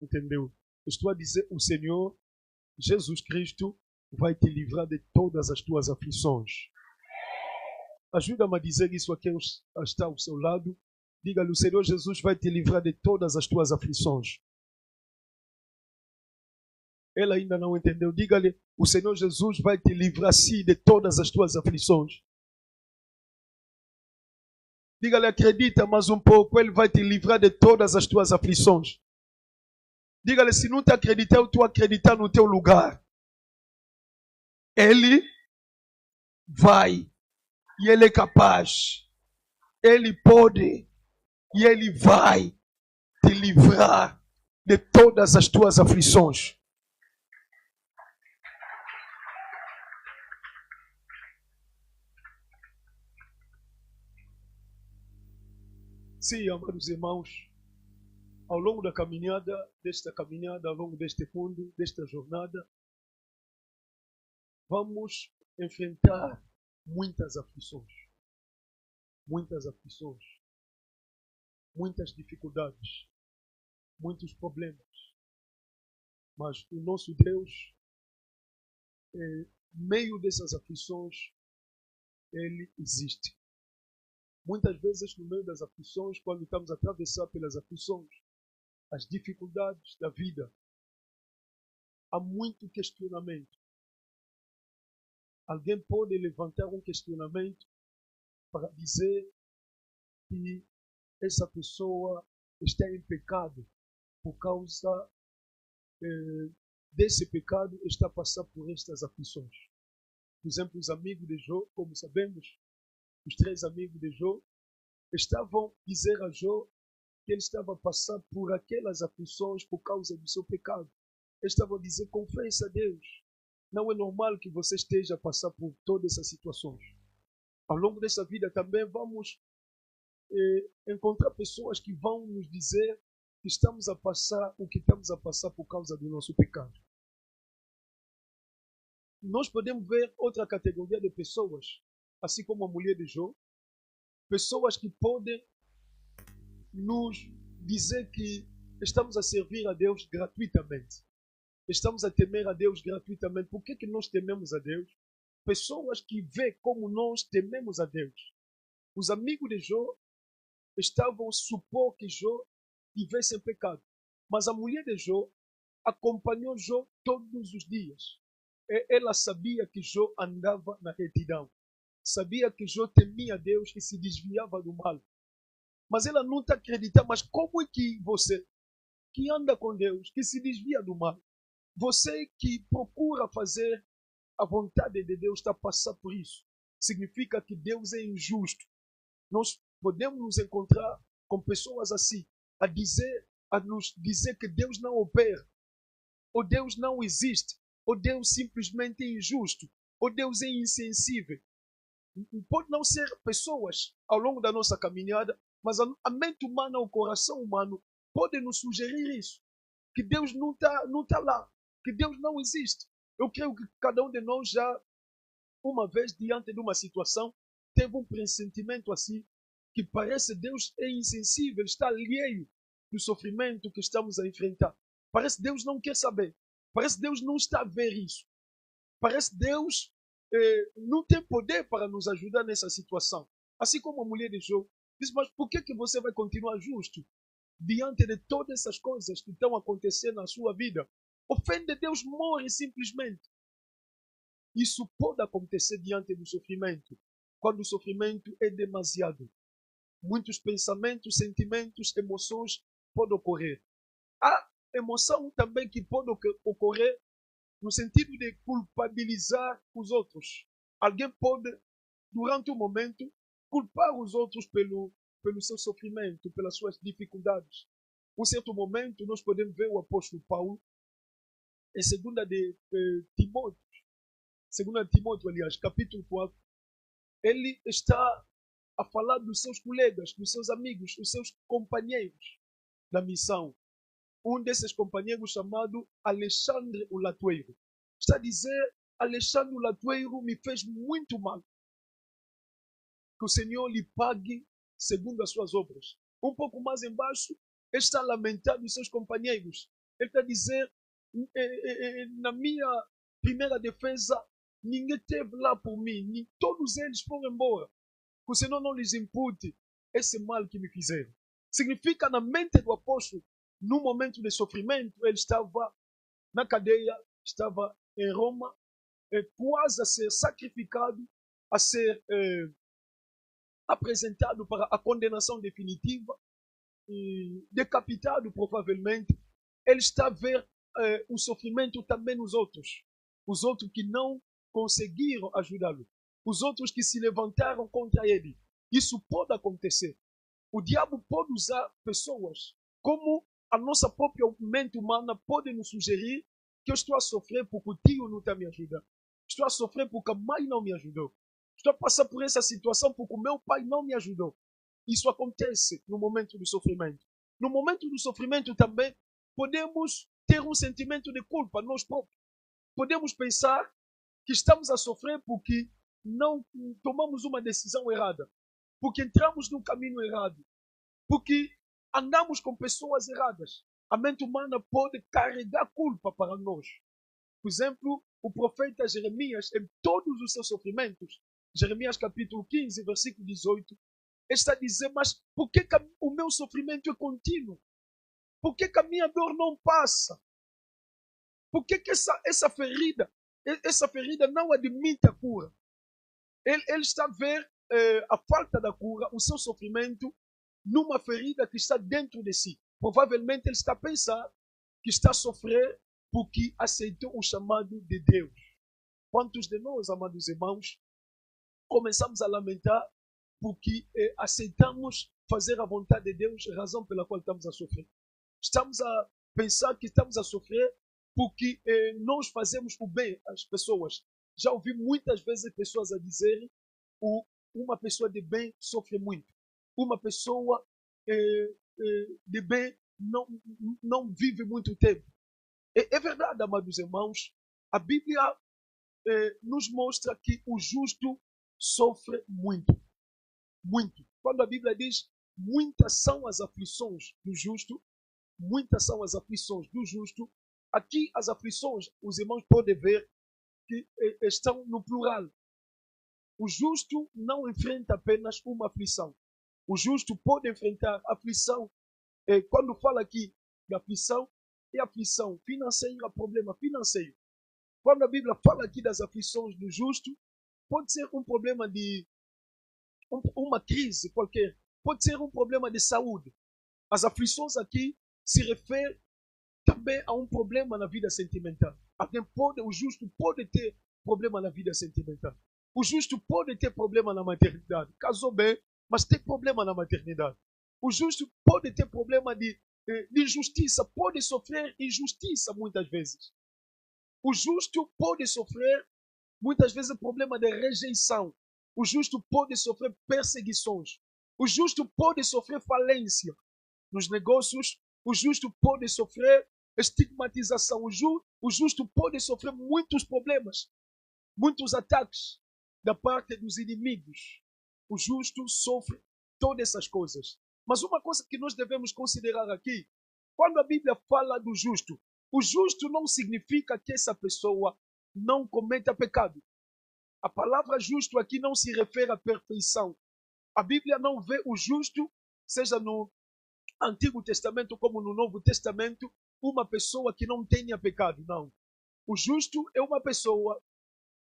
Entendeu? Estou a dizer, o Senhor Jesus Cristo vai te livrar de todas as tuas aflições. Ajuda-me a dizer isso a quem está ao seu lado. Diga-lhe, o Senhor Jesus vai te livrar de todas as tuas aflições. Ele ainda não entendeu. Diga-lhe, o Senhor Jesus vai te livrar sim de todas as tuas aflições. Diga-lhe, acredita mais um pouco, Ele vai te livrar de todas as tuas aflições. Diga-lhe, se não te acreditar, eu estou a acreditar no teu lugar. Ele vai. E Ele é capaz. Ele pode. E Ele vai te livrar de todas as tuas aflições. Sim, amados irmãos, ao longo da caminhada, ao longo deste mundo, desta jornada, vamos enfrentar muitas aflições, muitas dificuldades, muitos problemas. Mas o nosso Deus, em meio dessas aflições, Ele existe. Muitas vezes, no meio das aflições, quando estamos a atravessar pelas aflições, as dificuldades da vida, há muito questionamento. Alguém pode levantar um questionamento para dizer que essa pessoa está em pecado por causa desse pecado, está a passar por estas aflições. Por exemplo, os amigos de Jó, como sabemos, os 3 amigos de Jó, estavam a dizer a Jó que ele estava a passar por aquelas aflições por causa do seu pecado. Eles estavam a dizer, confessa a Deus. Não é normal que você esteja a passar por todas essas situações. Ao longo dessa vida também vamos encontrar pessoas que vão nos dizer que estamos a passar o que estamos a passar por causa do nosso pecado. Nós podemos ver outra categoria de pessoas, assim como a mulher de Jó, pessoas que podem nos dizer que estamos a servir a Deus gratuitamente. Estamos a temer a Deus gratuitamente. Por que nós tememos a Deus? Pessoas que veem como nós tememos a Deus. Os amigos de Jó estavam a supor que Jó tivesse em pecado. Mas a mulher de Jó acompanhou Jó todos os dias. Ela sabia que Jó andava na retidão. Sabia que Jó temia a Deus e se desviava do mal. Mas ela não está acreditando. Mas como é que você, que anda com Deus, que se desvia do mal, você que procura fazer a vontade de Deus, está a passar por isso? Significa que Deus é injusto. Nós podemos nos encontrar com pessoas assim, a nos dizer que Deus não opera, ou Deus não existe, ou Deus simplesmente é injusto, ou Deus é insensível. Pode não ser pessoas ao longo da nossa caminhada, mas a mente humana, o coração humano, pode nos sugerir isso. Que Deus não tá lá, que Deus não existe. Eu creio que cada um de nós já, uma vez, diante de uma situação, teve um pressentimento assim, que parece que Deus é insensível, está alheio do sofrimento que estamos a enfrentar. Parece que Deus não quer saber. Parece que Deus não está a ver isso. Parece que Deus não tem poder para nos ajudar nessa situação. Assim como a mulher de Jó diz, mas por que você vai continuar justo diante de todas essas coisas que estão acontecendo na sua vida? Ofende Deus, morre simplesmente. Isso pode acontecer diante do sofrimento, quando o sofrimento é demasiado. Muitos pensamentos, sentimentos, emoções podem ocorrer. Há emoção também que pode ocorrer no sentido de culpabilizar os outros. Alguém pode, durante um momento, culpar os outros pelo seu sofrimento, pelas suas dificuldades. Um certo momento, nós podemos ver o apóstolo Paulo, em 2 Timóteo, aliás, capítulo 4, ele está a falar dos seus colegas, dos seus amigos, dos seus companheiros da missão. Um desses companheiros chamado Alexandre o Latoeiro. Está a dizer, Alexandre o Latoeiro me fez muito mal. Que o Senhor lhe pague segundo as suas obras. Um pouco mais embaixo, está lamentando os seus companheiros. Ele está a dizer, na minha primeira defesa, ninguém esteve lá por mim. Todos eles foram embora. Que o Senhor não lhes impute esse mal que me fizeram. Significa, na mente do apóstolo, no momento de sofrimento, ele estava na cadeia, estava em Roma, quase a ser sacrificado, a ser apresentado para a condenação definitiva, decapitado provavelmente. Ele está a ver o sofrimento também nos outros. Os outros que não conseguiram ajudá-lo. Os outros que se levantaram contra ele. Isso pode acontecer. O diabo pode usar pessoas como a nossa própria mente humana pode nos sugerir que eu estou a sofrer porque o tio não está me ajudando. Estou a sofrer porque a mãe não me ajudou. Estou a passar por essa situação porque o meu pai não me ajudou. Isso acontece no momento do sofrimento. No momento do sofrimento também podemos ter um sentimento de culpa nós próprios. Podemos pensar que estamos a sofrer porque não tomamos uma decisão errada, porque entramos no caminho errado, porque andamos com pessoas erradas. A mente humana pode carregar culpa para nós. Por exemplo, o profeta Jeremias, em todos os seus sofrimentos, Jeremias capítulo 15, versículo 18, está a dizer, mas por que o meu sofrimento é contínuo? Por que a minha dor não passa? Por que essa ferida não admite a cura? Ele está a ver a falta da cura, o seu sofrimento, numa ferida que está dentro de si. Provavelmente ele está a pensar que está a sofrer porque aceitou o chamado de Deus. Quantos de nós, amados irmãos, começamos a lamentar porque aceitamos fazer a vontade de Deus, razão pela qual estamos a sofrer. Estamos a pensar que estamos a sofrer porque nós fazemos o bem às pessoas. Já ouvi muitas vezes pessoas a dizerem uma pessoa de bem sofre muito. Uma pessoa de bem não vive muito tempo. É verdade, amados irmãos. A Bíblia nos mostra que o justo sofre muito. Muito. Quando a Bíblia diz muitas são as aflições do justo, muitas são as aflições do justo, aqui as aflições, os irmãos podem ver que estão no plural. O justo não enfrenta apenas uma aflição. O justo pode enfrentar aflição. Quando fala aqui de aflição, é aflição financeira, problema financeiro. Quando a Bíblia fala aqui das aflições do justo, pode ser um problema de uma crise qualquer, pode ser um problema de saúde. As aflições aqui se referem também a um problema na vida sentimental. O justo pode ter problema na vida sentimental. O justo pode ter problema na maternidade. Casou bem, mas tem problema na maternidade. O justo pode ter problema de injustiça, pode sofrer injustiça muitas vezes. O justo pode sofrer muitas vezes problema de rejeição. O justo pode sofrer perseguições. O justo pode sofrer falência nos negócios. O justo pode sofrer estigmatização. O justo pode sofrer muitos problemas, muitos ataques da parte dos inimigos. O justo sofre todas essas coisas. Mas uma coisa que nós devemos considerar aqui, quando a Bíblia fala do justo, o justo não significa que essa pessoa não cometa pecado. A palavra justo aqui não se refere à perfeição. A Bíblia não vê o justo, seja no Antigo Testamento como no Novo Testamento, uma pessoa que não tenha pecado, não. O justo é uma pessoa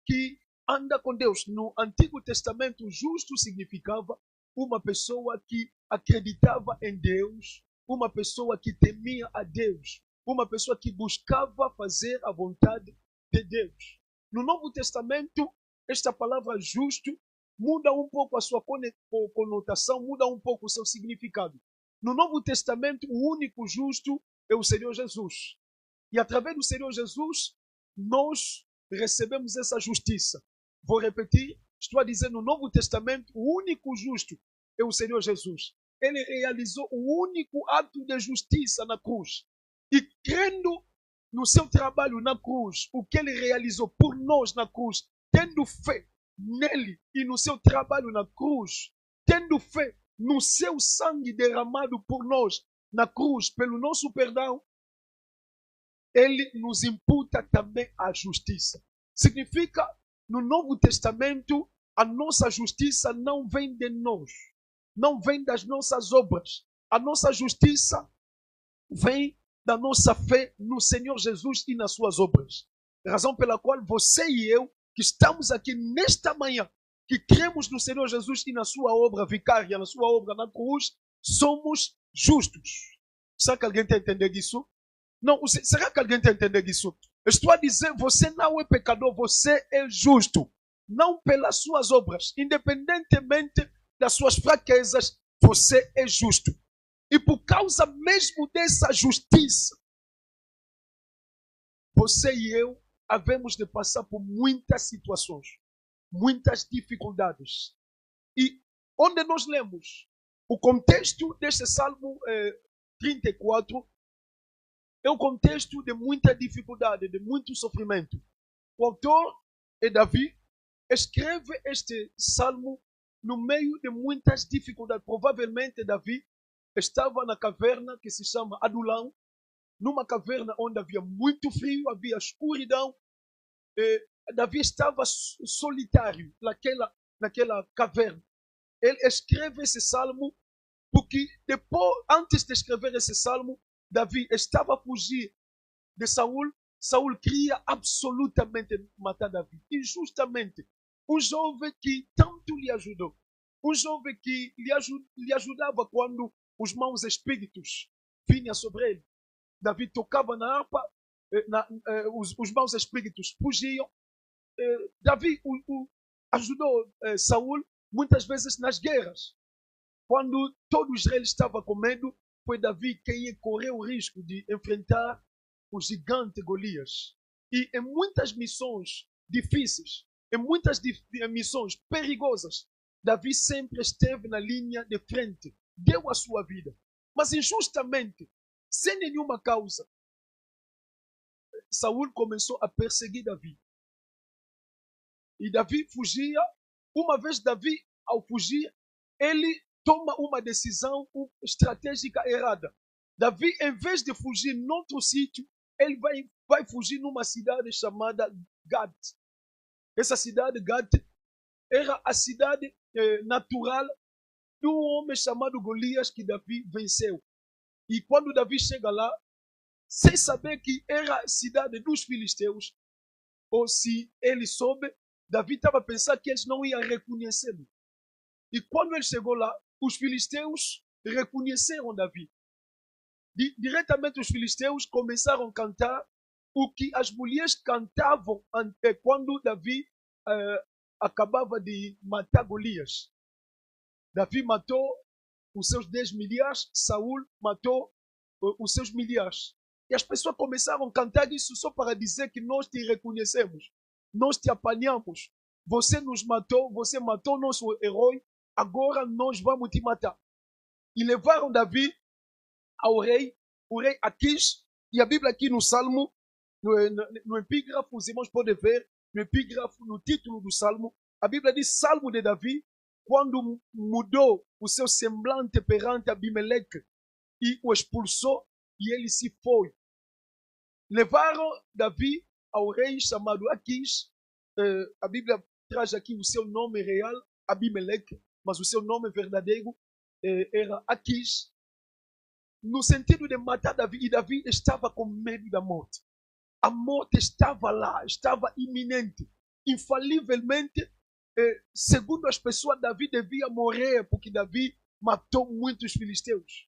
que anda com Deus. No Antigo Testamento, o justo significava uma pessoa que acreditava em Deus, uma pessoa que temia a Deus, uma pessoa que buscava fazer a vontade de Deus. No Novo Testamento, esta palavra justo muda um pouco a sua conotação, muda um pouco o seu significado. No Novo Testamento, o único justo é o Senhor Jesus. E através do Senhor Jesus, nós recebemos essa justiça. Vou repetir, estou a dizer, no Novo Testamento, o único justo é o Senhor Jesus. Ele realizou o único ato de justiça na cruz. E crendo no seu trabalho na cruz, o que ele realizou por nós na cruz, tendo fé nele e no seu trabalho na cruz, tendo fé no seu sangue derramado por nós na cruz, pelo nosso perdão, ele nos imputa também a justiça. Significa, no Novo Testamento, a nossa justiça não vem de nós, não vem das nossas obras. A nossa justiça vem da nossa fé no Senhor Jesus e nas suas obras. Razão pela qual você e eu, que estamos aqui nesta manhã, que cremos no Senhor Jesus e na sua obra vicária, na sua obra na cruz, somos justos. Será que alguém está entendendo isso? Não, será que alguém está entendendo isso? Eu estou a dizer, você não é pecador, você é justo. Não pelas suas obras, independentemente das suas fraquezas, você é justo. E por causa mesmo dessa justiça, você e eu havemos de passar por muitas situações, muitas dificuldades. E onde nós lemos o contexto deste Salmo 34, é um contexto de muita dificuldade, de muito sofrimento. O autor é Davi, escreve este salmo no meio de muitas dificuldades. Provavelmente Davi estava na caverna que se chama Adulão, numa caverna onde havia muito frio, havia escuridão. Davi estava solitário naquela caverna. Ele escreve esse salmo porque depois, antes de escrever esse salmo, Davi estava a fugir de Saul. Saul queria absolutamente matar Davi, injustamente. Um jovem que tanto lhe ajudou, um jovem que lhe ajudava quando os maus espíritos vinham sobre ele. Davi tocava na harpa, os maus espíritos fugiam. Davi ajudou Saul muitas vezes nas guerras. Quando todo Israel estava com medo, foi Davi quem correu o risco de enfrentar o gigante Golias. E em muitas missões difíceis, em muitas missões perigosas, Davi sempre esteve na linha de frente, deu a sua vida. Mas injustamente, sem nenhuma causa, Saul começou a perseguir Davi. E Davi fugia. Uma vez Davi, ao fugir, ele toma uma decisão estratégica errada. Davi, em vez de fugir noutro sítio, ele vai fugir numa cidade chamada Gad. Essa cidade, Gad, era a cidade natural de um homem chamado Golias que Davi venceu. E quando Davi chega lá, sem saber que era a cidade dos filisteus, ou se ele soube, Davi estava pensando que eles não iam reconhecê-lo. E quando ele chegou lá, os filisteus reconheceram Davi. Diretamente os filisteus começaram a cantar o que as mulheres cantavam quando Davi acabava de matar Golias. Davi matou os seus 10 milhares, Saul matou os seus milhares. E as pessoas começaram a cantar isso só para dizer que nós te reconhecemos, nós te apanhamos, você nos matou, você matou nosso herói, agora nós vamos te matar. E levaram Davi ao rei, o rei Aquis, e a Bíblia aqui no Salmo, no epígrafo, os irmãos podem ver, no epígrafo, no título do Salmo, a Bíblia diz Salmo de Davi, quando mudou o seu semblante perante Abimeleque e o expulsou, e ele se foi. Levaram Davi ao rei chamado Aquis, a Bíblia traz aqui o seu nome real, Abimeleque, mas o seu nome verdadeiro era Aquis, no sentido de matar Davi, e Davi estava com medo da morte. A morte estava lá, estava iminente. Infalivelmente, segundo as pessoas, Davi devia morrer, porque Davi matou muitos filisteus.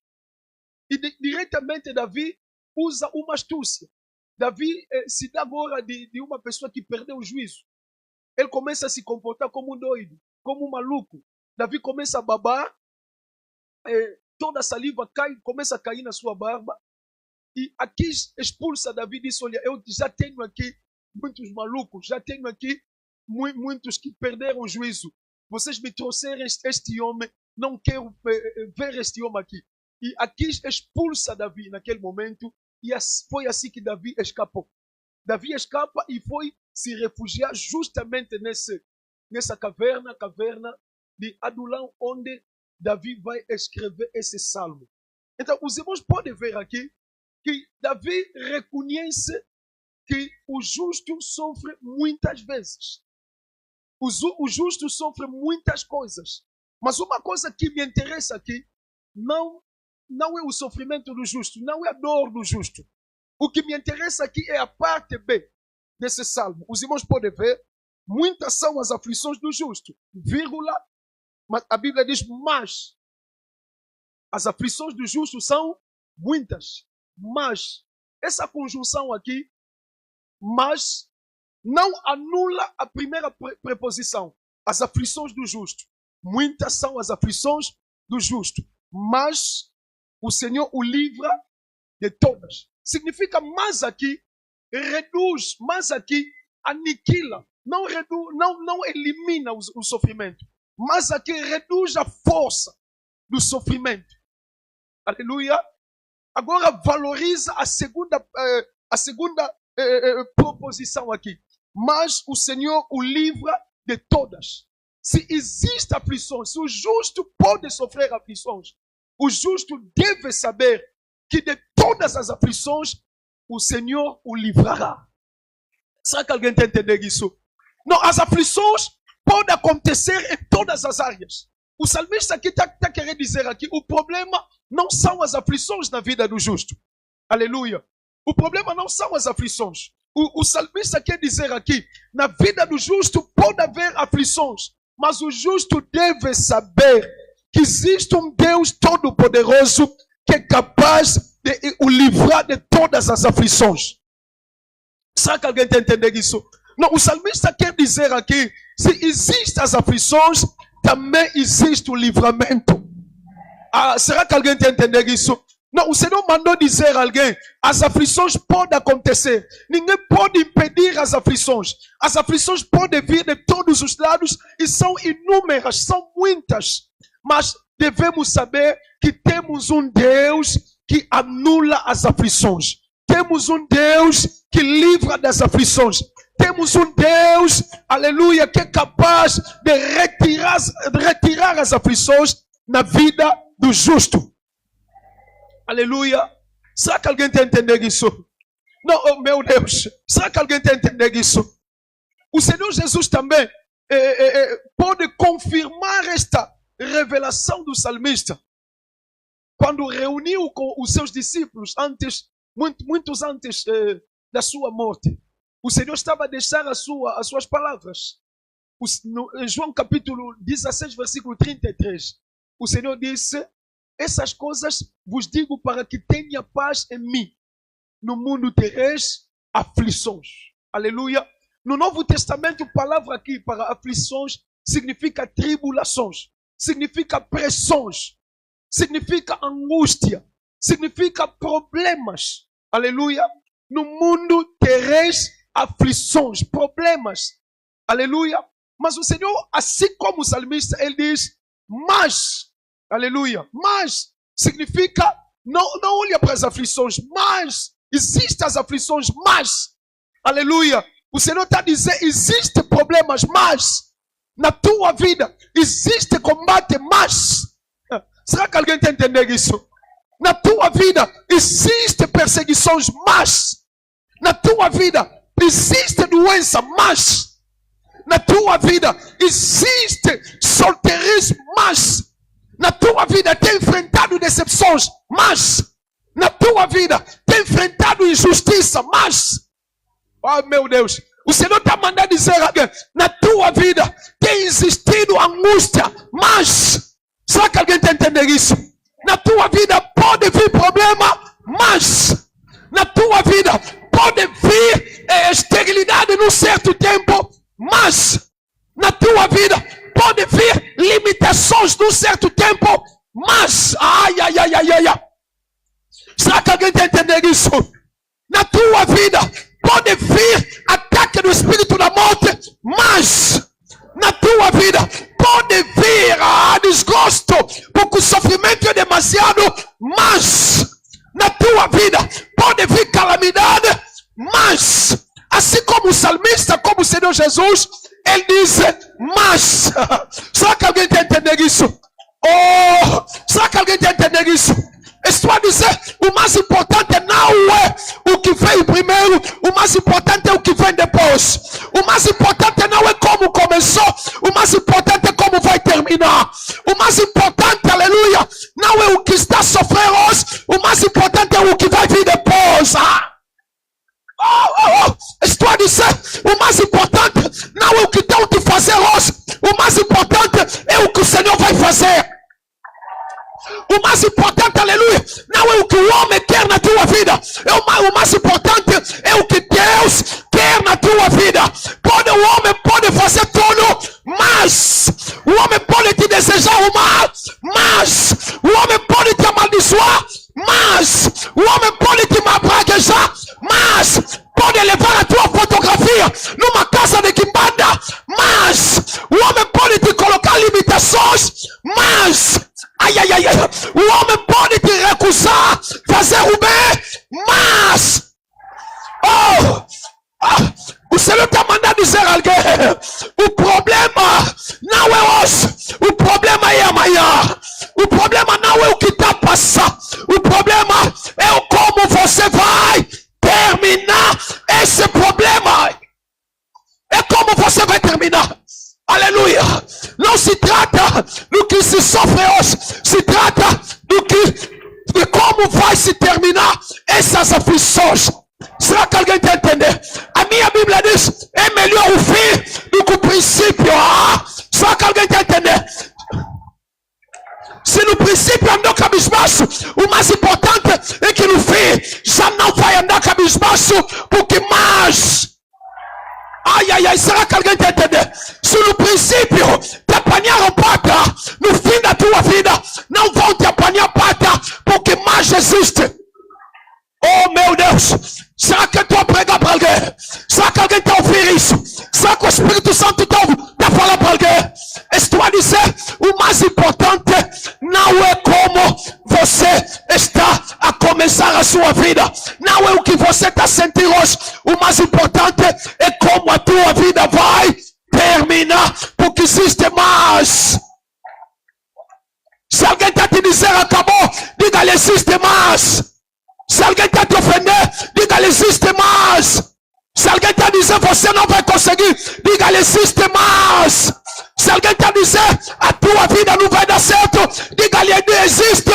E diretamente Davi usa uma astúcia. Davi se dá agora de uma pessoa que perdeu o juízo. Ele começa a se comportar como um doido, como um maluco. Davi começa a babar, toda a saliva começa a cair na sua barba. E Aquis expulsa Davi e diz: olha, eu já tenho aqui muitos malucos, já tenho aqui muitos que perderam o juízo. Vocês me trouxeram este homem, não quero ver este homem aqui. E Aquis expulsa Davi naquele momento, e foi assim que Davi escapou. Davi escapa e foi se refugiar justamente nessa caverna de Adulão, onde Davi vai escrever esse salmo. Então, os irmãos podem ver aqui que Davi reconhece que o justo sofre muitas vezes. O justo sofre muitas coisas. Mas uma coisa que me interessa aqui não é o sofrimento do justo, não é a dor do justo. O que me interessa aqui é a parte B desse salmo. Os irmãos podem ver, muitas são as aflições do justo, vírgula, mas a Bíblia diz, mas as aflições do justo são muitas. Mas essa conjunção aqui, mas, não anula a primeira preposição, as aflições do justo. Muitas são as aflições do justo, mas o Senhor o livra de todas. Significa, mas aqui reduz, mas aqui aniquila, não elimina o sofrimento, mas aqui reduz a força do sofrimento. Aleluia. Agora valoriza a segunda proposição aqui. Mas o Senhor o livra de todas. Se existe aflições, se o justo pode sofrer aflições, o justo deve saber que de todas as aflições, o Senhor o livrará. Será que alguém está entendendo isso? Não, as aflições podem acontecer em todas as áreas. O salmista aqui está querendo dizer aqui, o problema não são as aflições na vida do justo. Aleluia. O problema não são as aflições. O salmista quer dizer aqui, na vida do justo pode haver aflições, mas o justo deve saber que existe um Deus todo-poderoso que é capaz de o livrar de todas as aflições. Será que alguém está entendendo isso? Não, o salmista quer dizer aqui, se existem as aflições, também existe o livramento. Será que alguém está entendendo isso? Não, o Senhor mandou dizer a alguém, as aflições podem acontecer. Ninguém pode impedir as aflições. As aflições podem vir de todos os lados e são inúmeras, são muitas. Mas devemos saber que temos um Deus que anula as aflições. Temos um Deus que livra das aflições. Temos um Deus, aleluia, que é capaz de retirar as aflições na vida do justo. Aleluia. Será que alguém está entendendo isso? Não, oh, meu Deus. Será que alguém está entendendo isso? O Senhor Jesus também pode confirmar esta revelação do salmista. Quando reuniu com os seus discípulos, muitos antes da sua morte, o Senhor estava a deixar as suas palavras. Em João capítulo 16, versículo 33, o Senhor disse, essas coisas vos digo para que tenha paz em mim. No mundo tereis aflições. Aleluia. No Novo Testamento, a palavra aqui para aflições significa tribulações, significa pressões, significa angústia, significa problemas. Aleluia. No mundo tereis aflições, problemas. Aleluia. Mas o Senhor, assim como o salmista, ele diz, mas... Aleluia. Mas significa, não olha para as aflições, mas existem as aflições, mas, aleluia. O Senhor está dizendo, existem problemas, mas na tua vida existe combate, mas. Será que alguém está entendendo isso? Na tua vida existe perseguições, mas na tua vida existe doença, mas na tua vida existe solteirice, mas na tua vida tem enfrentado decepções, mas na tua vida tem enfrentado injustiça, mas, oh meu Deus, o Senhor está mandando dizer alguém, na tua vida tem existido angústia, mas, será que alguém está entendendo isso? Na tua vida pode vir problema, mas na tua vida pode vir esterilidade num certo tempo, mas na tua vida pode vir limitações num certo tempo, mas, será que alguém está entendendo isso? Na tua vida pode vir ataque do espírito da morte, mas na tua vida pode vir desgosto, porque o sofrimento é demasiado, mas na tua vida pode vir calamidade, mas assim como o salmista, como o Senhor Jesus, ele diz, mas, será que alguém está entendendo isso? Oh, será que alguém está entendendo isso? Estou a dizer, o mais importante não é o que veio primeiro, o mais importante é o que vem depois. O mais importante não é como começou, o mais importante é como vai terminar. O mais importante, aleluia, não é o que está sofrendo hoje, o mais importante é o que vai vir depois. Estou a dizer, o mais importante não é o que estão te fazer hoje, o mais importante é o que o Senhor vai fazer. O mais importante, aleluia, não é o que o homem quer na tua vida. O mais importante é o que Deus quer na tua vida. O homem pode fazer tudo, mas o homem pode te desejar o mal, mas o homem pode te amaldiçoar, mas o homem pode te praguejar, mas pode levar a tua fotografia numa casa de quimbanda, mas o homem pode te colocar limitações, mas o homem pode te recusar fazer o bem, mas o Senhor está mandando dizer a alguém: o problema não é hoje, o problema é amanhã. O problema não é o que está passando, o problema é o como você vai terminar esse problema. É como você vai terminar. Aleluia. Não se trata do que se sofre hoje, se trata de como vai se terminar essas aflições. Será que alguém está entendendo? A minha Bíblia diz: é melhor o fim do que o princípio. Será que alguém está entendendo? Se no princípio andou cabisbaixo, o mais importante é que no fim já não vai andar cabisbaixo, porque mais. Será que alguém está entendendo? Se no princípio te apanharam pata, no fim da tua vida não vão te apanhar pata, porque mais existe. Oh meu Deus, será que eu estou a pregar para alguém? Será que alguém está a ouvir isso? Será que o Espírito Santo está a falar para alguém? Estou a dizer, o mais importante não é como você está a começar a sua vida, não é o que você está sentindo hoje, o mais importante é como a tua vida vai terminar, porque existe mais. Se alguém está te dizendo acabou, diga-lhe existe mais. Se alguém está te ofender, diga-lhe existe mais. Se alguém está dizendo você não vai conseguir, diga-lhe existe mais. Se alguém está dizendo a tua vida não vai dar certo, diga-lhe existe.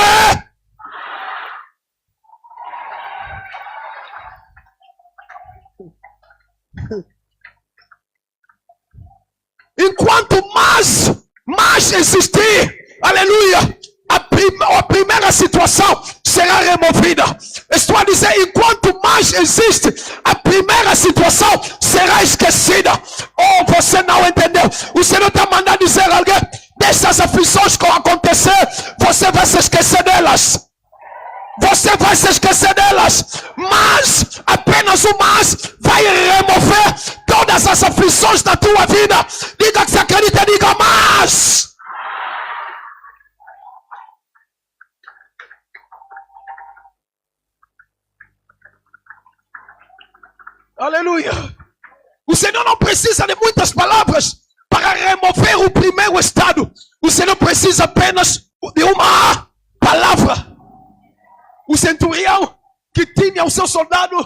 Enquanto mais existir, aleluia, a primeira situação será removida. Estou a dizer, enquanto mais existe, a primeira situação será esquecida. Oh, você não entendeu? O Senhor está mandando dizer a alguém: dessas aflições que vão acontecer, você vai se esquecer delas. Você vai se esquecer delas, mas apenas o mais vai remover todas as aflições da tua vida. Diga que você acredita, diga mais. Aleluia. O Senhor não precisa de muitas palavras para remover o primeiro estado. O Senhor precisa apenas de uma palavra. O centurião que tinha o seu soldado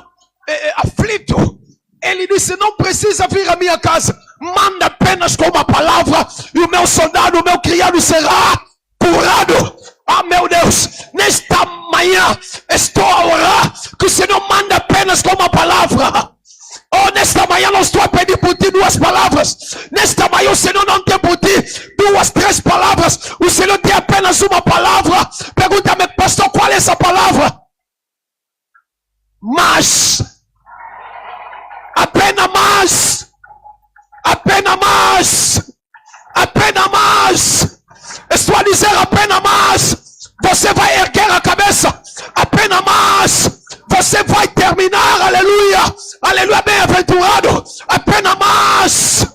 aflito, ele disse: não precisa vir à minha casa, manda apenas com uma palavra e o meu soldado, o meu criado será curado. Ah, meu Deus, nesta manhã estou a orar que o Senhor manda apenas com uma palavra. Oh, nesta manhã não estou a pedir por ti 2 palavras. Nesta manhã o Senhor não tem por ti 2, 3 palavras. O Senhor tem apenas uma palavra. Pergunta-me, pastor, qual é essa palavra? Mas. Apenas mais. Apenas mais. Apenas mais. Estou a dizer apenas mais. Você vai erguer a cabeça. Apenas mais. Você vai terminar, aleluia, aleluia, bem-aventurado. Apenas mais.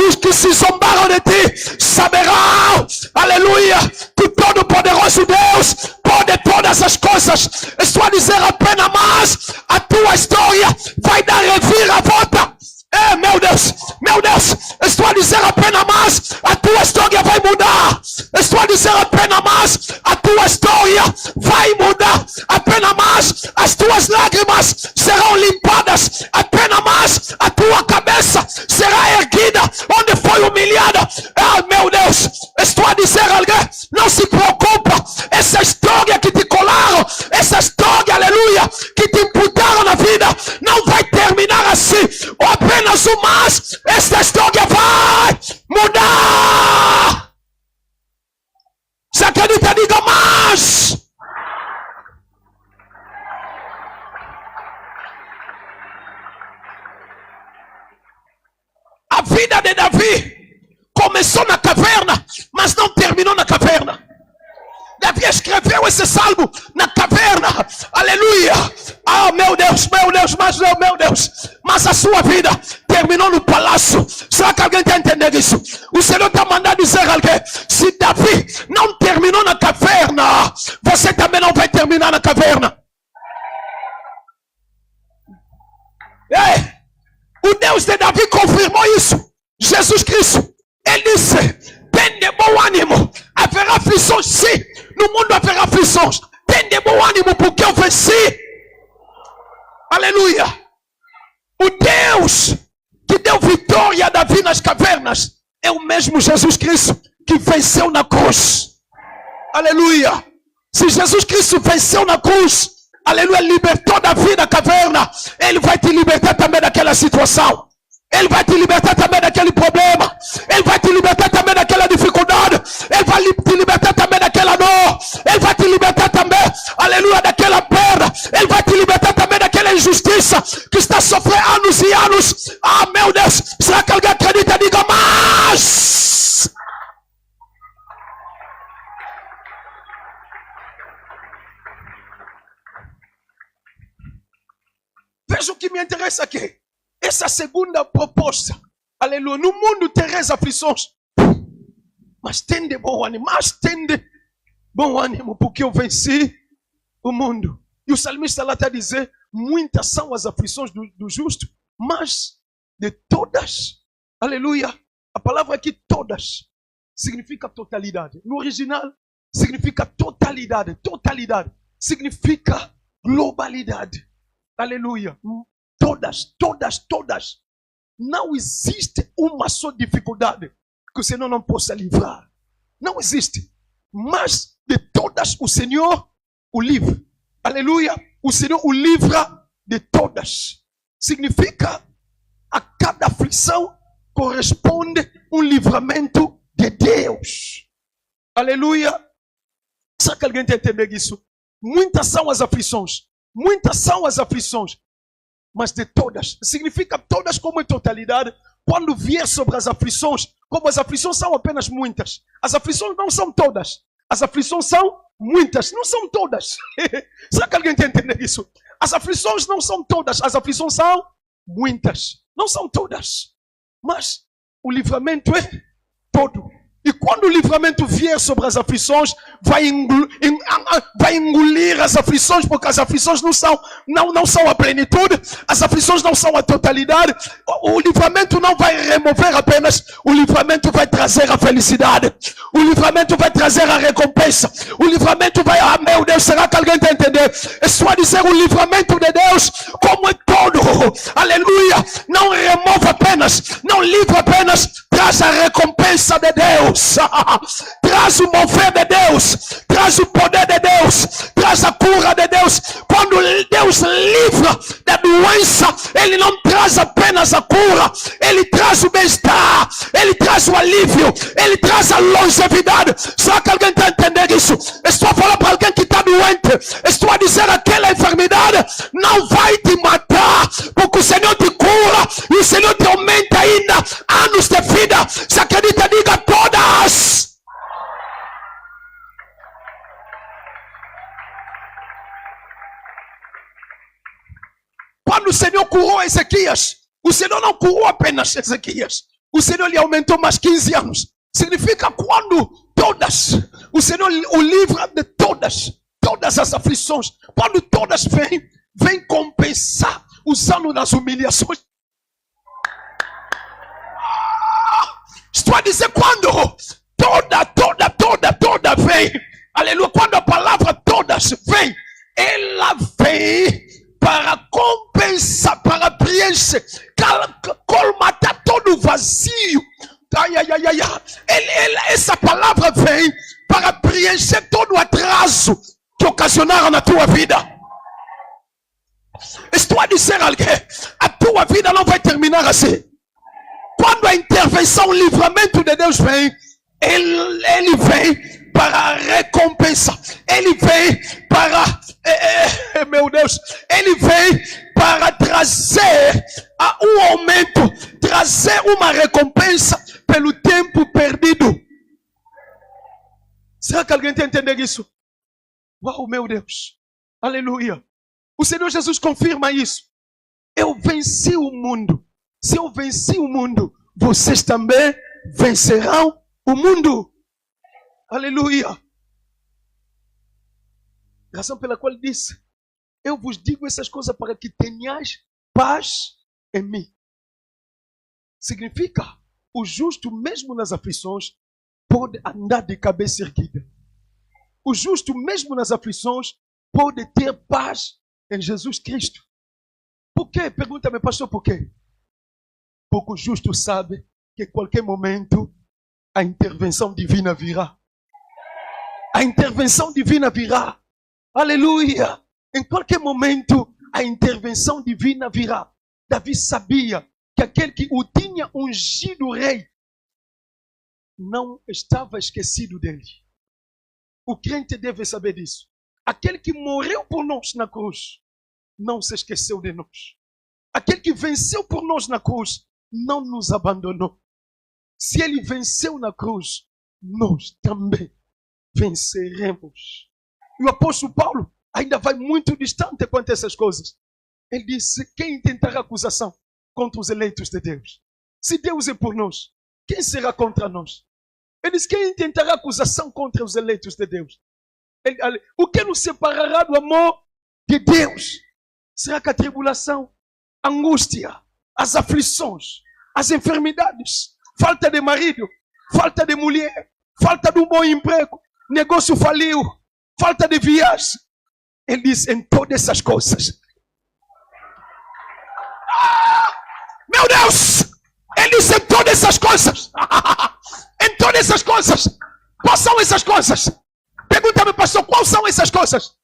Os que se zombaram de ti saberão, aleluia, que todo-poderoso Deus pode todas as coisas. Estou a dizer apenas mais. A tua história vai dar reviravolta. Meu Deus, estou a dizer apenas mais. A tua história vai mudar. Estou a dizer apenas mais. A tua história vai mudar. não vai terminar assim, ou apenas o mas. Esta história vai mudar. Se acredita, diga mas. A vida de Davi começou na caverna, mas não terminou na caverna. Davi escreveu esse salmo na caverna. Aleluia. Ah, meu Deus, meu Deus. Mas a sua vida terminou no palácio. Será que alguém está entendendo isso? O Senhor está mandando dizer a alguém: se Davi não terminou na caverna, você também não vai terminar na caverna. O Deus de Davi confirmou isso. Jesus Cristo, ele disse: tem de bom ânimo, haverá aflições, sim, no mundo haverá aflições. Tem de bom ânimo, porque eu venci. Aleluia. O Deus que deu vitória a Davi nas cavernas é o mesmo Jesus Cristo que venceu na cruz. Aleluia. Se Jesus Cristo venceu na cruz, aleluia, libertou Davi da caverna, ele vai te libertar também daquela situação. Ele vai te libertar também daquele problema. Ele vai te libertar também daquela dificuldade. Ele vai te libertar também daquela dor. Ele vai te libertar também, aleluia, daquela perda. Ele vai te libertar também daquela injustiça que está sofrendo anos e anos. Ah, meu Deus, será que alguém acredita? Diga mais. Veja o que me interessa aqui. Essa segunda proposta, aleluia, no mundo terás aflições, mas tende bom ânimo, porque eu venci o mundo. E o salmista lá está a dizer: muitas são as aflições do justo, mas de todas, aleluia, a palavra aqui todas significa totalidade. No original significa totalidade, significa globalidade. Aleluia. Todas. Não existe uma só dificuldade que o Senhor não possa livrar. Não existe. Mas de todas o Senhor o livra. Aleluia. O Senhor o livra de todas. Significa a cada aflição corresponde um livramento de Deus. Aleluia. Será que alguém está entendendo isso? Muitas são as aflições, mas de todas, significa todas como em totalidade. Quando vier sobre as aflições, como as aflições são apenas muitas, as aflições não são todas, as aflições são muitas, não são todas. Será que alguém está entendendo isso? As aflições não são todas, as aflições são muitas, não são todas, mas o livramento é todo. E quando o livramento vier sobre as aflições, vai engolir as aflições, porque as aflições não são a plenitude, as aflições não são a totalidade. O livramento não vai remover apenas, o livramento vai trazer a felicidade, o livramento vai trazer a recompensa, o livramento vai, ah, meu Deus, será que alguém está entendendo? É só dizer: o livramento de Deus, como é todo, aleluia, não remove apenas, não livra apenas, traz a recompensa de Deus. Traz o mover de Deus, traz o poder de Deus, traz a cura de Deus. Quando Deus livra da doença, Ele não traz apenas a cura, Ele traz o bem-estar, Ele traz o alívio, Ele traz a longevidade. Será que alguém está entendendo isso? Estou a falar para alguém que está doente, estou a dizer: aquela enfermidade não vai te matar, porque o Senhor te cura e o Senhor te aumenta ainda anos de vida. Se acredita, diga todas. Quando o Senhor curou Ezequias, o Senhor não curou apenas Ezequias, o Senhor lhe aumentou mais 15 anos. Significa quando todas, o Senhor o livra de todas as aflições. Quando todas vêm compensar os anos das humilhações. Estou a dizer, quando toda vem, aleluia, quando a palavra todas vem, ela vem para compensar, para preencher, colmatar todo o vazio. Essa palavra vem para preencher todo o atraso que ocasionaram na tua vida. Estou a dizer a alguém, a tua vida não vai terminar assim. Quando a intervenção, o livramento de Deus vem, ele vem para a recompensa. Ele vem para, meu Deus, ele vem para trazer um aumento, trazer uma recompensa pelo tempo perdido. Será que alguém está entendendo isso? Uau, meu Deus. Aleluia. O Senhor Jesus confirma isso. Eu venci o mundo. Se eu venci o mundo, vocês também vencerão o mundo. Aleluia. Razão pela qual ele disse: eu vos digo essas coisas para que tenhais paz em mim. Significa, o justo mesmo nas aflições pode andar de cabeça erguida. O justo mesmo nas aflições pode ter paz em Jesus Cristo. Por quê? Pergunta-me, pastor, por quê? Porque o justo sabe que em qualquer momento a intervenção divina virá. A intervenção divina virá. Aleluia! Em qualquer momento a intervenção divina virá. Davi sabia que aquele que o tinha ungido rei não estava esquecido dele. O crente deve saber disso. Aquele que morreu por nós na cruz não se esqueceu de nós. Aquele que venceu por nós na cruz não nos abandonou. Se ele venceu na cruz, nós também venceremos. E o apóstolo Paulo ainda vai muito distante quanto a essas coisas. Ele disse: quem intentará acusação contra os eleitos de Deus? Se Deus é por nós, quem será contra nós? Ele diz: quem intentará acusação contra os eleitos de Deus? O que nos separará do amor de Deus? Será que a tribulação, a angústia, as aflições, as enfermidades, falta de marido, falta de mulher, falta de um bom emprego, negócio faliu, falta de viagem? Ele diz: em todas essas coisas. Meu Deus! Ele diz: em todas essas coisas. Em todas essas coisas. Quais são essas coisas? Pergunta-me, pastor, quais são essas coisas?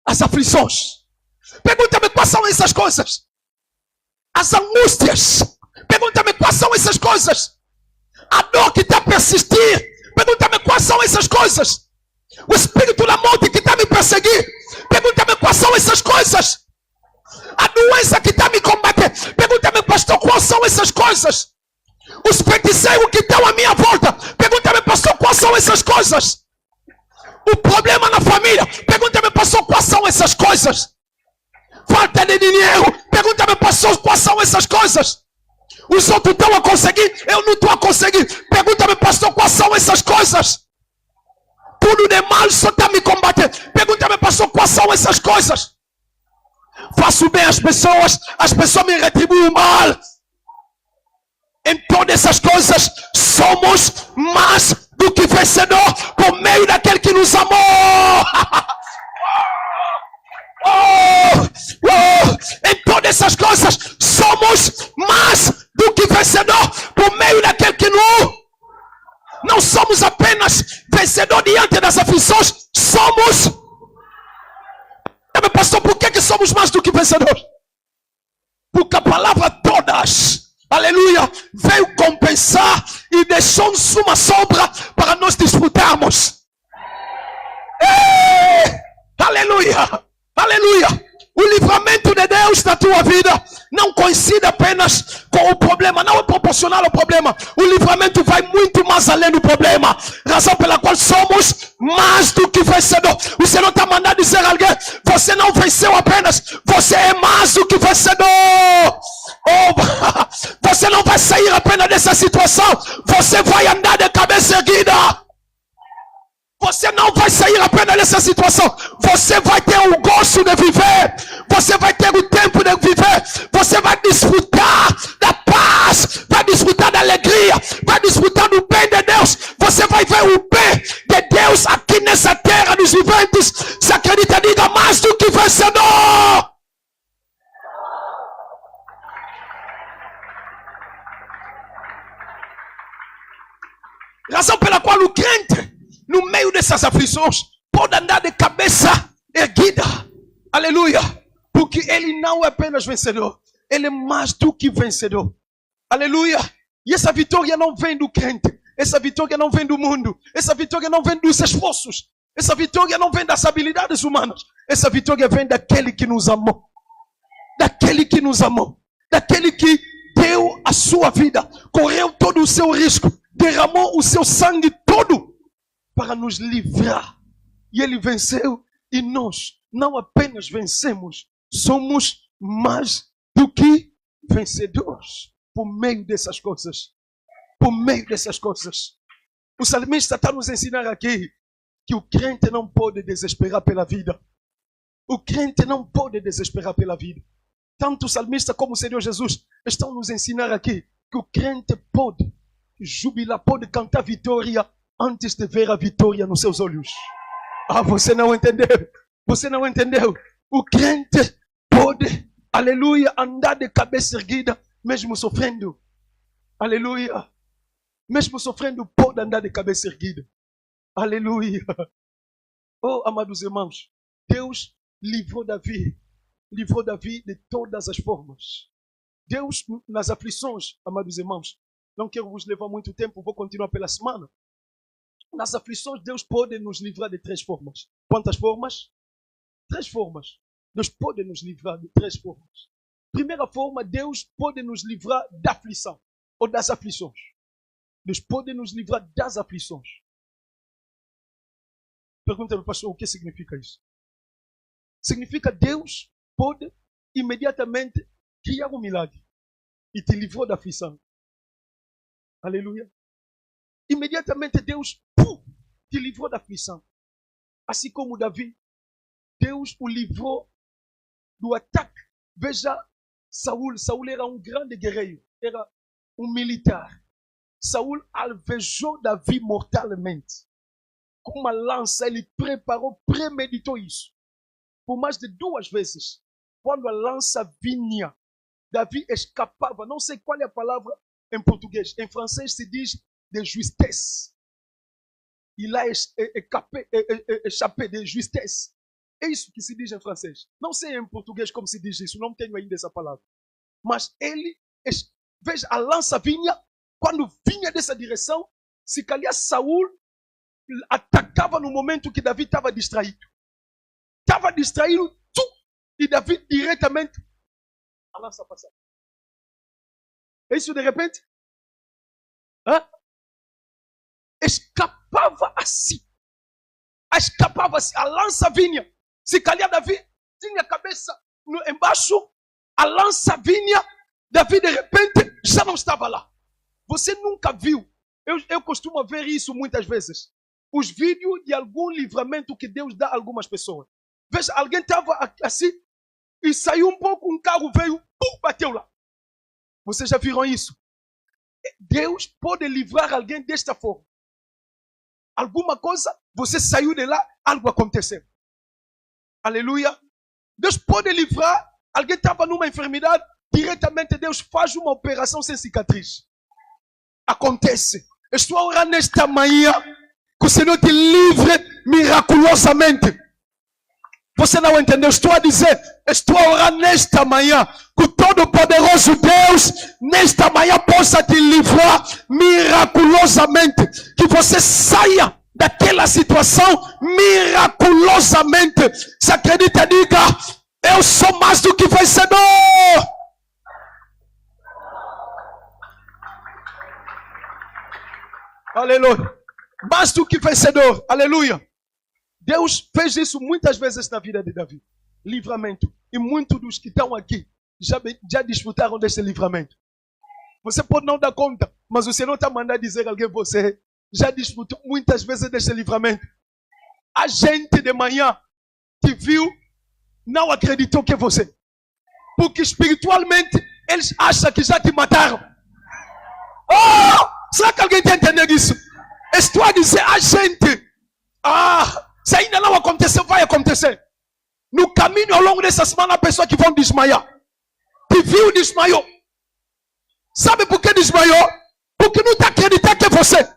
As aflições. Pergunta-me, quais são essas coisas? As angústias. Pergunta-me, quais são essas coisas? A dor que está a persistir. Pergunta-me, quais são essas coisas? O espírito da morte que está a me perseguir. Pergunta-me, quais são essas coisas? A doença que está a me combater. Pergunta-me, pastor, quais são essas coisas? Os feiticeiros que estão à minha volta. Pergunta-me, pastor, quais são essas coisas? O problema na família. Pergunta-me, pastor, quais são essas coisas? Falta de dinheiro. Pergunta-me, pastor, quais são essas coisas? Os outros estão a conseguir, eu não estou a conseguir. Pergunta-me, pastor, quais são essas coisas? Tudo de mal só está a me combater. Pergunta-me, pastor, quais são essas coisas? Faço bem às pessoas me retribuem o mal. Em todas essas coisas, somos mais do que vencedor por meio daquele que nos amou. Em todas essas coisas, somos mais do que vencedor por meio daquele que não somos apenas vencedor diante das aflições, somos. Pastor, por que somos mais do que vencedores? Porque a palavra todas, aleluia, veio compensar e deixou-nos uma sombra para nós disputarmos. Aleluia, aleluia. O livramento de Deus na tua vida não coincide apenas com o problema, não é proporcional ao problema. O livramento vai muito mais além do problema. Razão pela qual somos mais do que vencedor. O Senhor está mandando dizer a alguém: você não venceu apenas, você é mais do que vencedor. Você não vai sair apenas dessa situação, você vai andar de cabeça erguida. Você não vai sair apenas dessa situação. Você vai ter o gosto de viver. Você vai ter o tempo de viver. Você vai desfrutar da paz. Vai desfrutar da alegria. Vai desfrutar do bem de Deus. Você vai ver o bem de Deus aqui nessa terra dos viventes. Se acredita, diga: mais do que vencedor. Razão pela qual o crente, no meio dessas aflições, pode andar de cabeça erguida. Aleluia. Por Porque ele não é apenas vencedor. Ele é mais do que vencedor. Aleluia. E essa vitória não vem do crente. Essa vitória não vem do mundo. Essa vitória não vem dos esforços. Essa vitória não vem das habilidades humanas. Essa vitória vem daquele que nos amou. Daquele que nos amou. Daquele que deu a sua vida. Correu todo o seu risco. Derramou o seu sangue todo para nos livrar. E ele venceu. E nós não apenas vencemos. Somos mais do que vencedores. Por meio dessas coisas. Por meio dessas coisas. O salmista está nos ensinando aqui que o crente não pode desesperar pela vida. O crente não pode desesperar pela vida. Tanto o salmista como o Senhor Jesus estão nos ensinando aqui que o crente pode jubilar, pode cantar vitória antes de ver a vitória nos seus olhos. Ah, você não entendeu? Você não entendeu? O crente pode, aleluia, andar de cabeça erguida mesmo sofrendo. Aleluia. Mesmo sofrendo, pode andar de cabeça erguida. Aleluia. Oh, amados irmãos, Deus livrou Davi de todas as formas. Deus, nas aflições, amados irmãos, não quero vos levar muito tempo, vou continuar pela semana. Nas aflições, Deus pode nos livrar de 3 formas. Quantas formas? 3 formas. Deus pode nos livrar de 3 formas. Primeira forma, Deus pode nos livrar da aflição ou das aflições. Deus pode nos livrar das aflições. Pergunta-me, pastor, o que significa isso? Significa Deus pode imediatamente criar um milagre e te livrou da aflição. Aleluia. Imediatamente Deus te livrou da aflição. Assim como Davi, Deus o livrou do ataque. Veja, Saul era um grande guerreiro, era um militar. Saul alvejou Davi mortalmente. Com uma lança, ele preparou, premeditou isso. Por mais de 2 vezes, quando a lança vinha, Davi escapava. Não sei qual é a palavra em português. Em francês se diz de justesse. Il a échappé de justesse. É isso que se diz em francês. Não sei em português como se diz isso. Não tenho ainda essa palavra. Mas ele, veja, a lança vinha. Quando vinha dessa direção, se calhar Saul atacava no momento que Davi estava distraído. Estava distraído, e Davi diretamente, a lança passava. É isso de repente? Escapava assim. Escapava assim. A lança vinha. Se calhar Davi tinha a cabeça embaixo, a lança vinha, Davi de repente já não estava lá. Você nunca viu. Eu costumo ver isso muitas vezes. Os vídeos de algum livramento que Deus dá a algumas pessoas. Veja, alguém estava assim e saiu um pouco, um carro veio, bateu lá. Vocês já viram isso? Deus pode livrar alguém desta forma. Alguma coisa, você saiu de lá, algo aconteceu. Aleluia. Deus pode livrar, alguém estava numa enfermidade, diretamente Deus faz uma operação sem cicatriz. Acontece. Estou a orar nesta manhã que o Senhor te livre miraculosamente. Você não entendeu? Estou a dizer, estou a orar nesta manhã que o Todo-Poderoso Deus nesta manhã possa te livrar miraculosamente. Que você saia daquela situação miraculosamente. Se acredita, diga, eu sou mais do que vencedor. Aleluia. Mais do que vencedor. Aleluia. Deus fez isso muitas vezes na vida de Davi. Livramento. E muitos dos que estão aqui já desfrutaram desse livramento. Você pode não dar conta, mas o Senhor está mandando dizer a alguém, você já desfrutou muitas vezes desse livramento. A gente de manhã te viu, não acreditou que é você. Porque espiritualmente eles acham que já te mataram. Oh! Será que alguém está entendendo isso? Estou a dizer a gente. Se ainda não aconteceu, vai acontecer. No caminho ao longo dessa semana, há pessoas que vão desmaiar. Te viu, desmaiou. Sabe por que desmaiou? Porque não está acreditando que é você.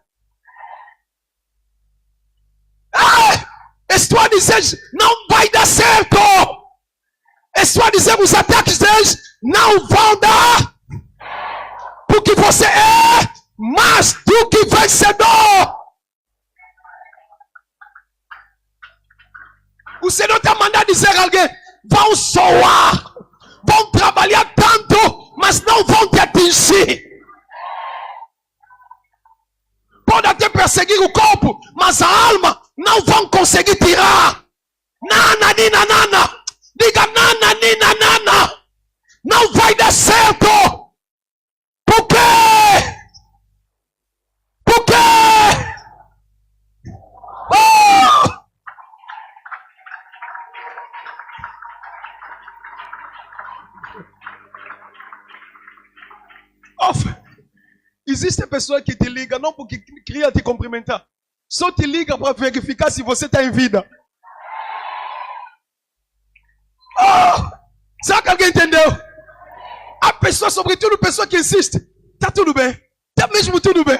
Estou a dizer, não vai dar certo. Estou a dizer, os ataques deles não vão dar. Porque você é mais do que vencedor. O Senhor está mandando dizer a alguém, vão soar, vão trabalhar tanto, mas não vão te atingir. Pode até perseguir o corpo, mas a alma não vão conseguir tirar. Nana, nina, nana. Diga nana, nina, nana. Não vai dar certo. Por quê? Por quê? Oh! Existem pessoas que te ligam não porque queria te cumprimentar, só te ligam para verificar se você está em vida. Oh! Será que alguém entendeu? A pessoa, sobretudo pessoa que insiste, está tudo bem, está mesmo tudo bem,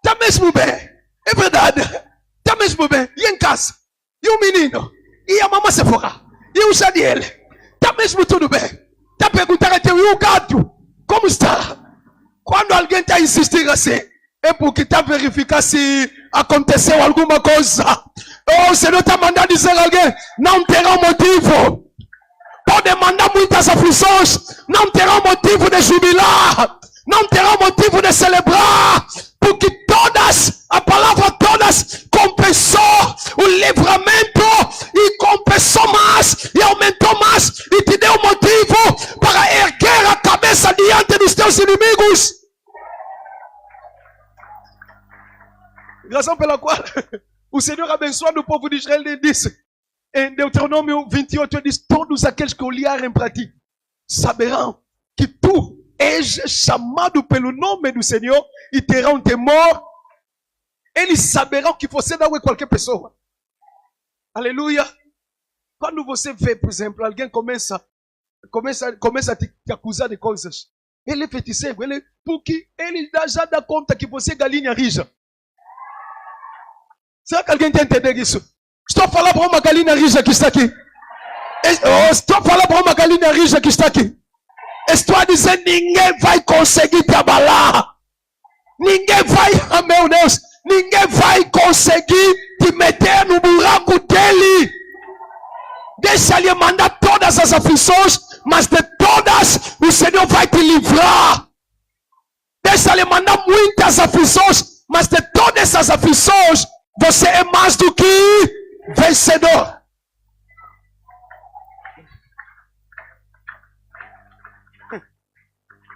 está mesmo bem, é verdade, está mesmo bem. E em casa? E o menino? E a mamãe Sephora? E o Jadiel? Está mesmo tudo bem? Está perguntando até o gato, como está? Quando alguém está insistindo assim, é porque está verificando se aconteceu alguma coisa. Oh, o Senhor está mandando dizer a alguém, não terá motivo. Pode mandar muitas aflições, não terá motivo de jubilar, não terá motivo de celebrar, porque todas, a palavra todas, compensou o livramento e compensou mais e aumentou mais e te deu motivo para erguer a cabeça diante dos teus inimigos. Razão pela qual o Senhor abençoando o povo de Israel, ele disse em Deuteronômio 28, ele diz, todos aqueles que olharem para ti saberão que tu és chamado pelo nome do Senhor e terão temor. Eles saberão que você não é qualquer pessoa. Aleluia. Quando você vê, por exemplo, alguém começa a te acusar de coisas, ele é feiticeiro, porque ele já dá conta que você é galinha rija. Será que alguém está entendendo isso? Estou a falar para uma galinha rija que está aqui. Estou a falar para uma galinha rija que está aqui. Estou a dizer, ninguém vai conseguir te abalar. Ninguém vai, oh meu Deus, ninguém vai conseguir te meter no buraco dele. Deixa ele mandar todas as aflições, mas de todas o Senhor vai te livrar. Deixa ele mandar muitas aflições, mas de todas essas aflições você é mais do que vencedor.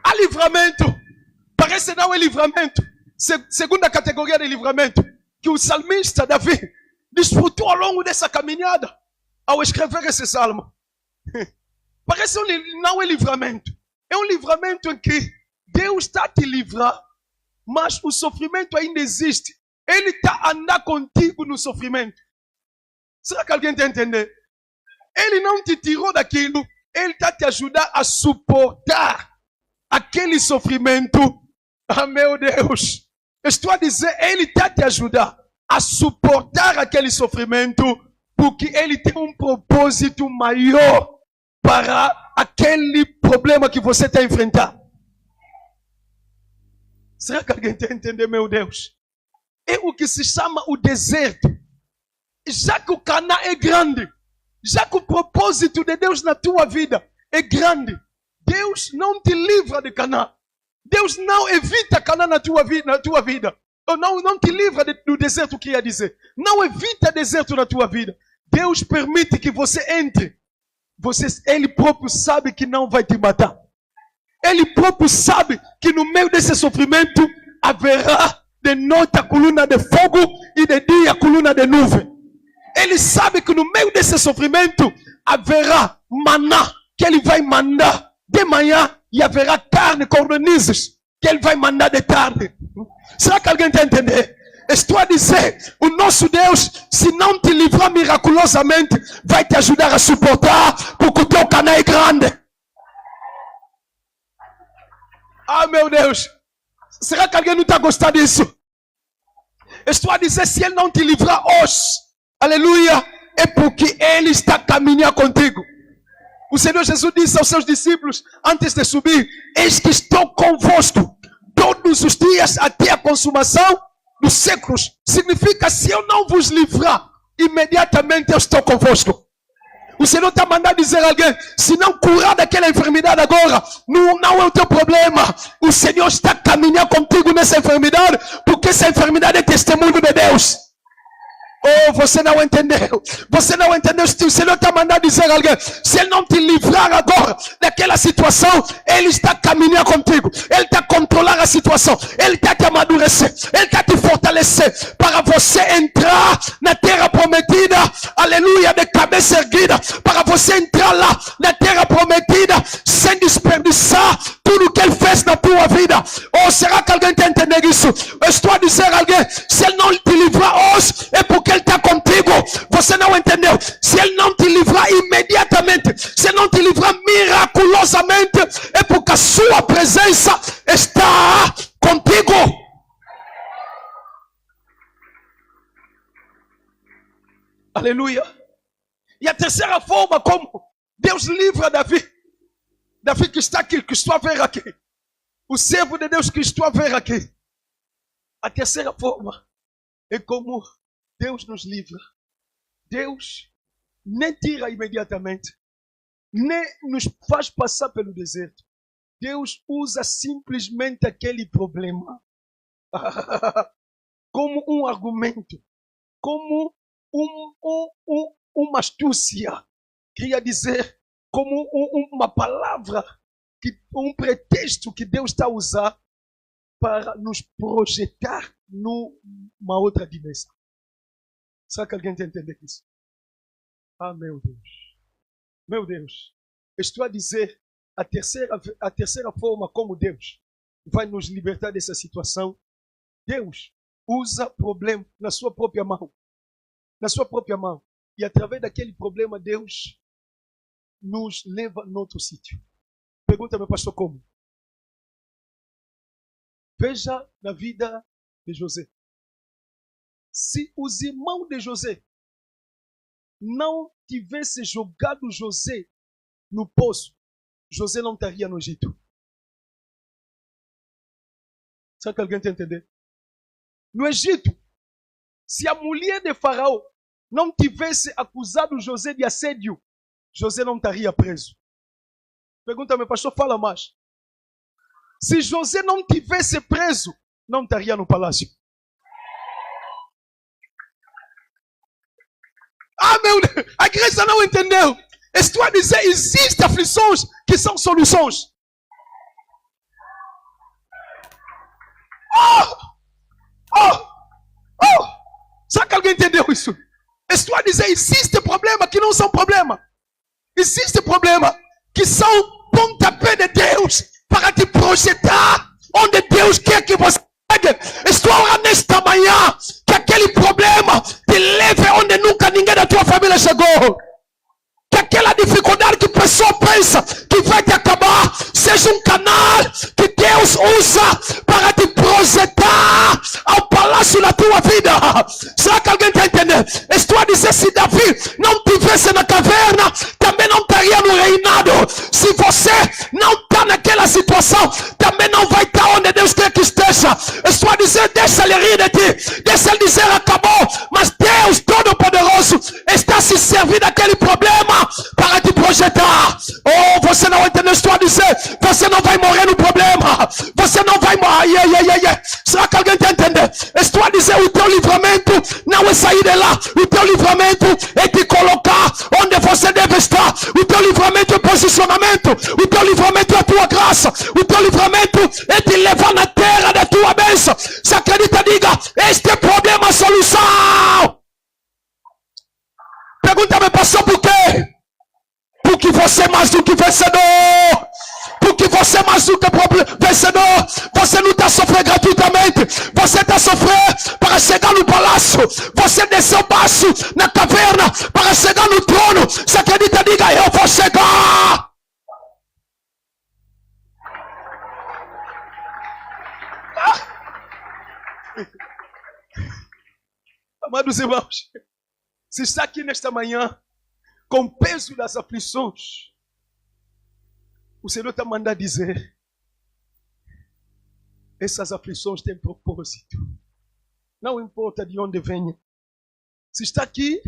Há livramento. Parece não é livramento. Segunda categoria de livramento que o salmista Davi desfrutou ao longo dessa caminhada ao escrever esse salmo. Parece não é livramento. É um livramento em que Deus está a te livrar, mas o sofrimento ainda existe. Ele está a andar contigo no sofrimento. Será que alguém está entendendo? Ele não te tirou daquilo. Ele está a te ajudar a suportar aquele sofrimento. Ah, meu Deus. Estou a dizer, ele está a te ajudar a suportar aquele sofrimento, porque ele tem um propósito maior para aquele problema que você está a enfrentar. Será que alguém está a entender, meu Deus? É o que se chama o deserto. Já que o Canaã é grande, já que o propósito de Deus na tua vida é grande, Deus não te livra de Canaã. Deus não evita Canaã na tua vida. Ou não te livra do deserto, queria dizer. Não evita deserto na tua vida. Deus permite que você entre. Ele próprio sabe que não vai te matar. Ele próprio sabe que no meio desse sofrimento haverá de noite a coluna de fogo e de dia a coluna de nuvem. Ele sabe que no meio desse sofrimento haverá maná que ele vai mandar de manhã e haverá carne, cordonizes que ele vai mandar de tarde. Será que alguém está entendendo? Estou a dizer, o nosso Deus, se não te livrar miraculosamente, vai te ajudar a suportar, porque o teu Canaã é grande. Ah, meu Deus. Será que alguém não está gostando disso? Estou a dizer, se ele não te livrar hoje, aleluia, é porque ele está caminhando contigo. O Senhor Jesus disse aos seus discípulos, antes de subir, eis que estou convosco todos os dias até a consumação dos séculos. Significa, se eu não vos livrar, imediatamente eu estou convosco. O Senhor está mandando dizer a alguém, se não curar daquela enfermidade agora, não é o teu problema. O Senhor está caminhando contigo nessa enfermidade, porque essa enfermidade é testemunho de Deus. Oh, você não entendeu. Você não entendeu. O Senhor está mandando dizer a alguém, se Ele não te livrar agora daquela situação, Ele está caminhando contigo. Ele está controlando a situação. Ele está te amadurecer. Ele está te fortalecer para você entrar na terra prometida. Aleluia, de cabeça erguida. Para você entrar lá na terra prometida sem desperdiçar tudo que Ele fez na tua vida. Ou será que alguém está entendendo isso? Eu estou a dizer a alguém, se Ele não te livrar hoje, é porque Ele está contigo. Você não entendeu? Se Ele não te livrar imediatamente, se Ele não te livrar miraculosamente, é porque a sua presença está contigo. Aleluia. E a terceira forma como Deus livra Davi. Davi que está aqui, que estou a ver aqui. O servo de Deus que estou a ver aqui. A terceira forma é como Deus nos livra. Deus nem tira imediatamente, nem nos faz passar pelo deserto. Deus usa simplesmente aquele problema como um argumento, como uma astúcia. Queria dizer, como uma palavra, um pretexto que Deus está a usar para nos projetar numa outra dimensão. Será que alguém está entendendo isso? Ah, meu Deus. Meu Deus. Estou a dizer a terceira forma como Deus vai nos libertar dessa situação. Deus usa problema na sua própria mão. Na sua própria mão. E através daquele problema, Deus nos leva a outro sítio. Pergunta-me, pastor, como? Veja na vida de José. Se os irmãos de José não tivessem jogado José no poço, José não estaria no Egito. Será que alguém está entendendo? No Egito, se a mulher de Faraó não tivesse acusado José de assédio, José não estaria preso. Pergunta-me, pastor, fala mais. Se José não tivesse preso, não estaria no palácio. Ah, meu Deus, a igreja não entendeu. Estou a dizer, existem aflições que são soluções. Será que alguém entendeu isso? Estou a dizer, existem problemas que não são problema. Existem problemas que são pontapé de Deus para te projetar onde Deus quer que você chegue. Estou a orar nesta manhã que aquele problema te leve onde nunca ninguém da tua família chegou. Que aquela dificuldade que a pessoa pensa que vai te acabar seja um canal que Deus usa para te projetar ao palácio da tua vida. Será que alguém está entendendo? Estou a dizer, se Davi não estivesse na caverna, também não estaria no reinado. Se você não está naquela situação, também não vai estar onde Deus quer que esteja. Estou a dizer, deixa ele rir de ti, deixa ele dizer acabou, mas Deus Todo-Poderoso está se servindo daquele problema para te projetar. Oh, você não entendeu? Estou a dizer, você não vai morrer no problema, você não vai morrer. Será que alguém está entendendo? Estou a dizer, o teu livramento não é sair de lá, o teu livramento é te colocar onde você deve estar. O teu livramento é posicionamento, o teu livramento é a tua graça, o teu livramento é te levar na terra da tua bênção. Se acredita, diga, este é problema, solução. Pergunta-me, pastor, por quê? Porque você é mais do que vencedor. Porque você é mais do que vencedor. Você não está sofrendo gratuitamente. Você está sofrendo para chegar no palácio. Você desceu baixo na caverna para chegar no trono. Se acredita, diga, eu vou chegar. Amados irmãos, se está aqui nesta manhã com o peso das aflições, O Senhor está mandando dizer: essas aflições têm propósito. Não importa de onde venha. Se está aqui,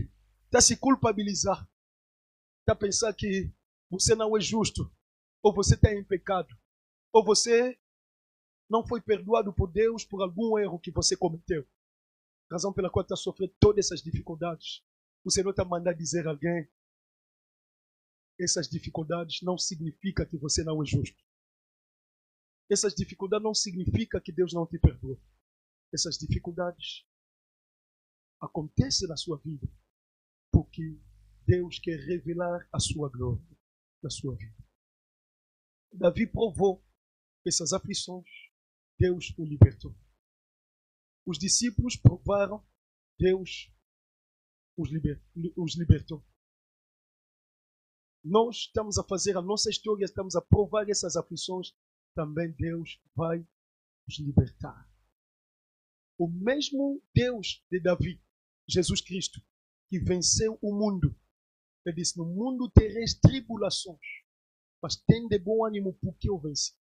está se culpabilizar. Está a pensar que você não é justo. Ou você está em pecado. Ou você não foi perdoado por Deus por algum erro que você cometeu. Razão pela qual está sofrendo todas essas dificuldades. O Senhor está mandando dizer a alguém: essas dificuldades não significam que você não é justo. Essas dificuldades não significam que Deus não te perdoa. Essas dificuldades acontecem na sua vida porque Deus quer revelar a sua glória na sua vida. Davi provou essas aflições, Deus o libertou. Os discípulos provaram, Deus os libertou. Nós estamos a fazer a nossa história, estamos a provar essas aflições, também Deus vai nos libertar. O mesmo Deus de Davi, Jesus Cristo, que venceu o mundo, ele disse: no mundo tereis tribulações, mas tem de bom ânimo porque eu venci.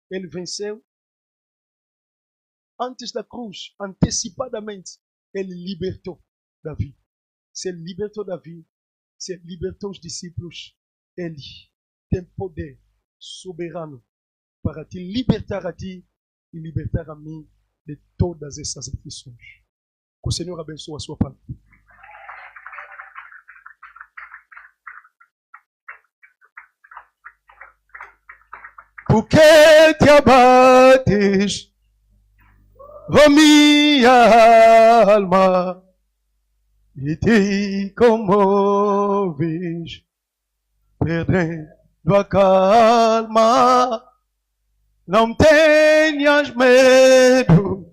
Ele venceu antes da cruz, antecipadamente, ele libertou Davi. Se ele libertou Davi, se ele libertou os discípulos, ele tem poder soberano para te libertar a ti e libertar a mim de todas essas aflições. Que o Senhor abençoe a sua palavra. Por que te abates, ó minha alma, e te comoves, perdendo a calma? Não tenhas medo.